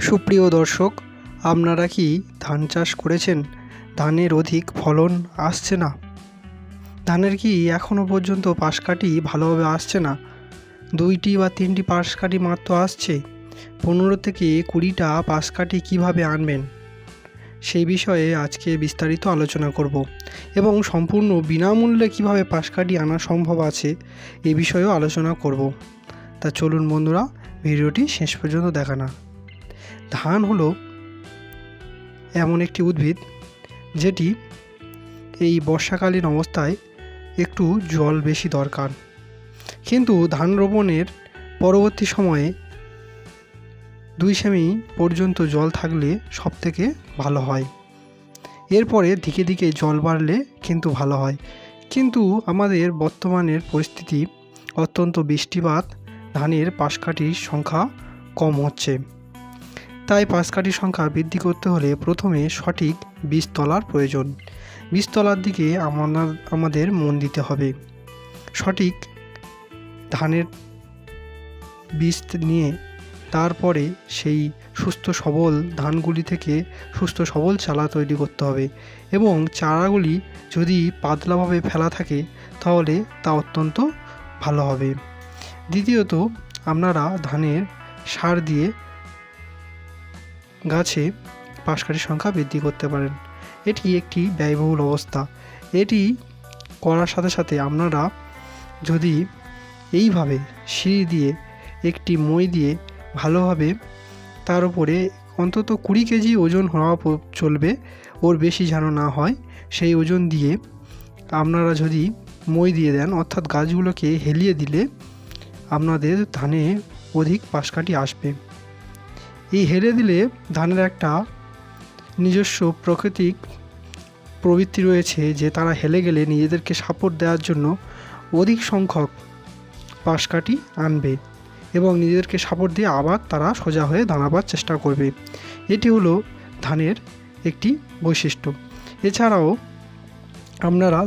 সুপ্রিয় দর্শক, আপনারা কি ধান চাষ করেছেন? ধানের অধিক ফলন আসছে না? ধানের কি এখনও পর্যন্ত পাশকাঠি ভালোভাবে আসছে না? 2টি বা 3টি পাশকাঠি মাত্র আসছে। 15 থেকে 20টা পাশকাঠি কীভাবে আনবেন, সেই বিষয়ে আজকে বিস্তারিত আলোচনা করব এবং সম্পূর্ণ বিনামূল্যে কিভাবে পাশকাঠি আনা সম্ভব আছে এই বিষয়েও আলোচনা করব। তা চলুন বন্ধুরা, ভিডিওটি শেষ পর্যন্ত দেখানো। ধান হলো এমন একটি উদ্ভিদ যেটি এই বর্ষাকালীন অবস্থায় একটু জল বেশি দরকার, কিন্তু ধান রোপণের পরবর্তী সময়ে 2 সেমি পর্যন্ত জল থাকলে সবথেকে ভালো হয়। এরপরে দিকে দিকে জল বাড়লে কিন্তু ভালো হয়, কিন্তু আমাদের বর্তমানের পরিস্থিতি অত্যন্ত বৃষ্টিপাত, ধানের পাশকাঠির সংখ্যা কম হচ্ছে। তাই পাশকাঠির সংখ্যা বৃদ্ধি করতে হলে প্রথমে সঠিক বীজতলার প্রয়োজন। বীজতলার দিকে আমাদের মন দিতে হবে। সঠিক ধানের বীজ নিয়ে তারপরে সেই সুস্থ সবল ধানগুলি থেকে সুস্থ সবল চারা তৈরি করতে হবে, এবং চারাগুলি যদি পাতলাভাবে ফেলা থাকে তাহলে তা অত্যন্ত ভালো হবে। দ্বিতীয়ত, আপনারা ধানের সার দিয়ে গাছে পাশকাঠির সংখ্যা বৃদ্ধি করতে পারেন। এটি একটি ব্যয়বহুল অবস্থা। এটি করার সাথে সাথে আপনারা যদি এইভাবে সিঁড়ি দিয়ে একটি মই দিয়ে ভালোভাবে তার উপরে অন্তত 20 কেজি ওজন হওয়া চলবে, ওর বেশি যেন না হয়, সেই ওজন দিয়ে আপনারা যদি মই দিয়ে দেন, অর্থাৎ গাছগুলোকে হেলিয়ে দিলে আপনাদের ধানে অধিক পাশকাঠি আসবে। এই হেলে দিলে ধানের একটা নিজস্ব প্রাকৃতিক প্রবৃত্তি রয়েছে যে তারা হেলে গেলে নিজেদেরকে সাপোর্ট দেওয়ার জন্য অধিক সংখ্যক পাশকাঠি আনবে এবং নিজেদেরকে সাপোর্ট দিয়ে আবার তারা সোজা হয়ে দাঁড়াবার চেষ্টা করবে। এটি হলো ধানের একটি বৈশিষ্ট্য। এছাড়াও আপনারা